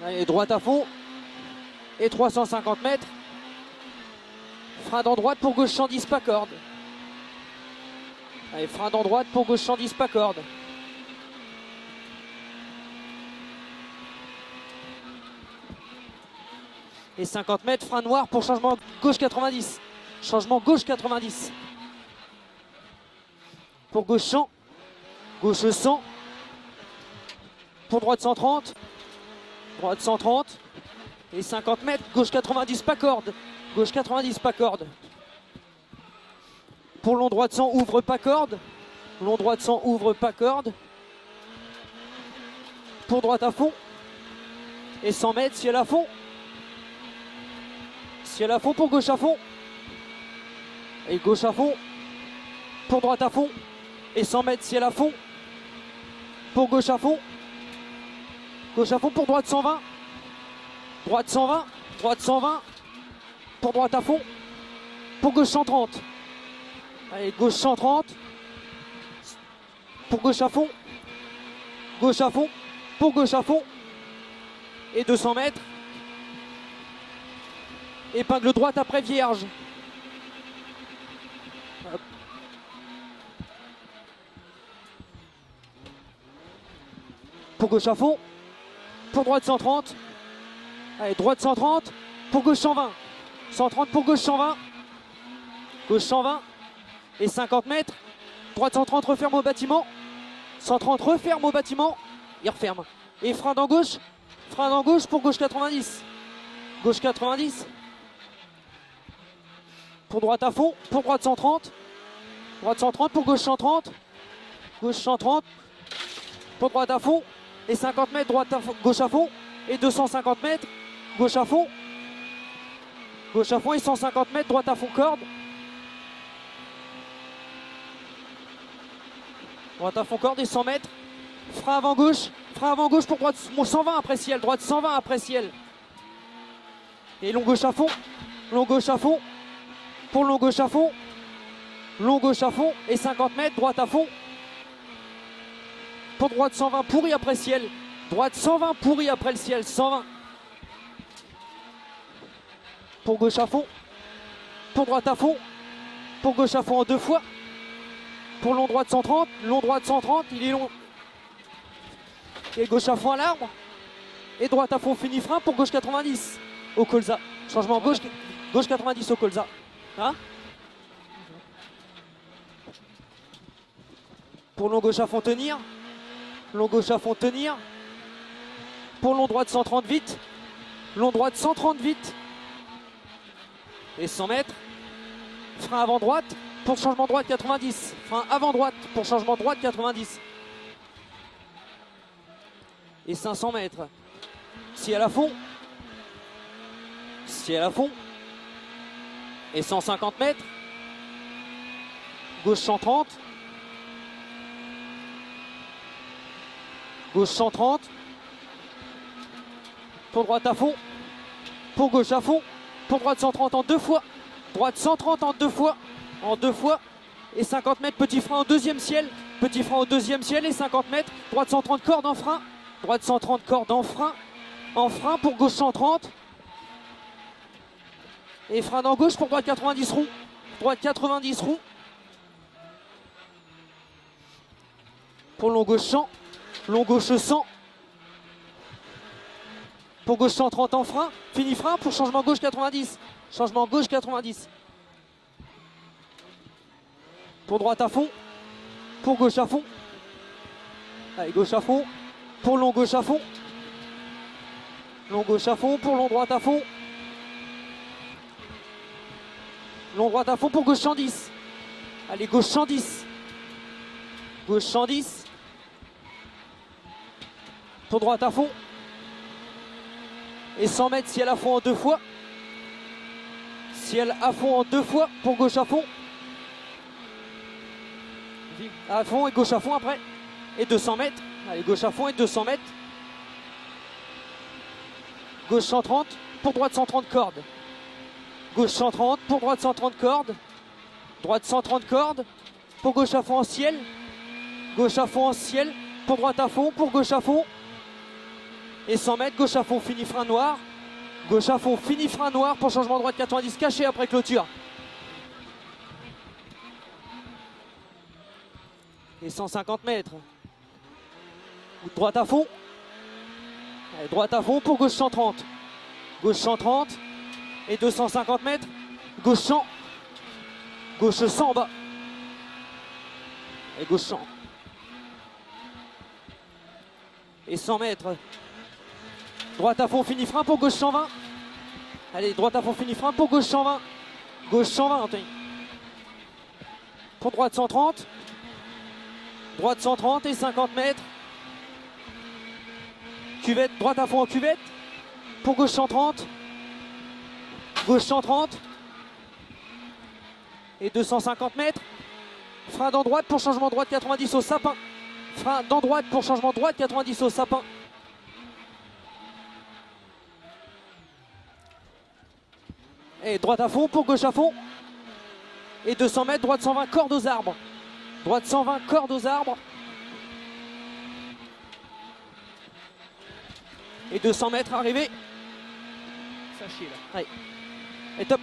Allez, droite à fond. Et 350 mètres. Frein dans droite pour gauche 110, pas corde. Allez, frein dans droite pour gauche 110, pas corde. Et 50 mètres, frein noir pour changement gauche 90. Changement gauche 90. Pour gauche 100. Gauche 100. Pour droite 130. Droite 130. Et 50 mètres, gauche 90, pas corde. Gauche 90, pas corde. Pour long droite 100, ouvre pas corde. Long droite 100, ouvre pas corde. Pour droite à fond. Et 100 mètres, ciel à fond. Ciel à fond pour gauche à fond. Et gauche à fond. Pour droite à fond. Et 100 mètres, ciel à fond. Pour gauche à fond. Gauche à fond pour droite 120. Droite 120. Droite 120. Pour droite à fond. Pour gauche 130. Allez, gauche 130. Pour gauche à fond. Gauche à fond. Pour gauche à fond. Et 200 mètres. Épingle droite après vierge. Hop. Pour gauche à fond. Pour droite 130. Allez, droite 130. Pour gauche 120. 130 pour gauche 120. Gauche 120. Et 50 mètres. Droite 130, referme au bâtiment. 130, referme au bâtiment. Il referme. Et frein dans gauche. Frein dans gauche pour gauche 90. Gauche 90. Pour droite à fond. Pour droite 130. Droite 130 pour gauche 130. Gauche 130. Pour droite à fond. Et 50 mètres, droite à fond, gauche à fond. Et 250 mètres. Gauche à fond. Gauche à fond et 150 mètres, droite à fond, corde. Droite à fond, corde et 100 mètres. Frein avant gauche pour droite 120 après ciel. Droite 120 après ciel. Et long gauche à fond. Long gauche à fond. Pour long gauche à fond. Long gauche à fond et 50 mètres, droite à fond. Pour droite 120 pourri après ciel. Droite 120 pourri après le ciel. 120. Pour gauche à fond. Pour droite à fond. Pour gauche à fond en 2 fois. Pour long droite 130. Long droite 130. Il est long. Et gauche à fond à l'arbre. Et droite à fond fini frein pour gauche 90. Au colza. Changement gauche 90 au colza. Hein? Pour long gauche à fond tenir. Long gauche à fond tenir. Pour long droite 130 vite. Long droite 130 vite. Et 100 mètres. Frein avant droite pour changement droite 90. Frein avant droite pour changement droite 90. Et 500 mètres. Ciel à fond. Ciel à fond. Et 150 mètres. Gauche 130. Gauche 130. Pour droite à fond. Pour gauche à fond. Pour droite 130 en 2 fois. Droite 130 en 2 fois. En 2 fois. Et 50 mètres, petit frein au deuxième ciel. Petit frein au deuxième ciel et 50 mètres. Droite 130 corde en frein. Droite 130 corde en frein. En frein pour gauche 130. Et frein dans gauche pour droite 90 roues. Droite 90 roues. Pour long gauche 100. Long gauche 100. Pour gauche 130 en frein. Fini frein pour changement gauche 90. Changement gauche 90. Pour droite à fond. Pour gauche à fond. Allez, gauche à fond. Pour long gauche à fond. Long gauche à fond. Pour long droite à fond. Long droite à fond pour gauche 110. Allez, gauche 110. Gauche 110. Pour droite à fond. Et 100 mètres, ciel à fond en 2 fois. Ciel à fond en 2 fois pour gauche à fond. À fond et gauche à fond après. Et 200 mètres. Allez, gauche à fond et 200 mètres. Gauche 130 pour droite 130 cordes. Gauche 130 pour droite 130 cordes. Droite 130 cordes. Pour gauche à fond en ciel. Gauche à fond en ciel. Pour droite à fond. Pour gauche à fond. Et 100 mètres, gauche à fond, fini frein noir. Gauche à fond, fini frein noir pour changement droite 90, caché après clôture. Et 150 mètres. Droite à fond. Allez, droite à fond pour gauche 130. Gauche 130. Et 250 mètres. Gauche 100. Gauche 100 en bas. Et gauche 100. Et 100 mètres. Droite à fond, fini frein pour gauche 120. Allez, droite à fond, fini frein pour gauche 120. Gauche 120, Anthony. Pour droite 130. Droite 130 et 50 mètres. Cuvette, droite à fond en cuvette. Pour gauche 130. Gauche 130. Et 250 mètres. Frein dans droite pour changement droite 90 au sapin. Frein dans droite pour changement droite 90 au sapin. Et droite à fond pour gauche à fond. Et 200 mètres, droite 120, corde aux arbres. Droite 120, corde aux arbres. Et 200 mètres arrivé. Ça chie là. Allez. Et top.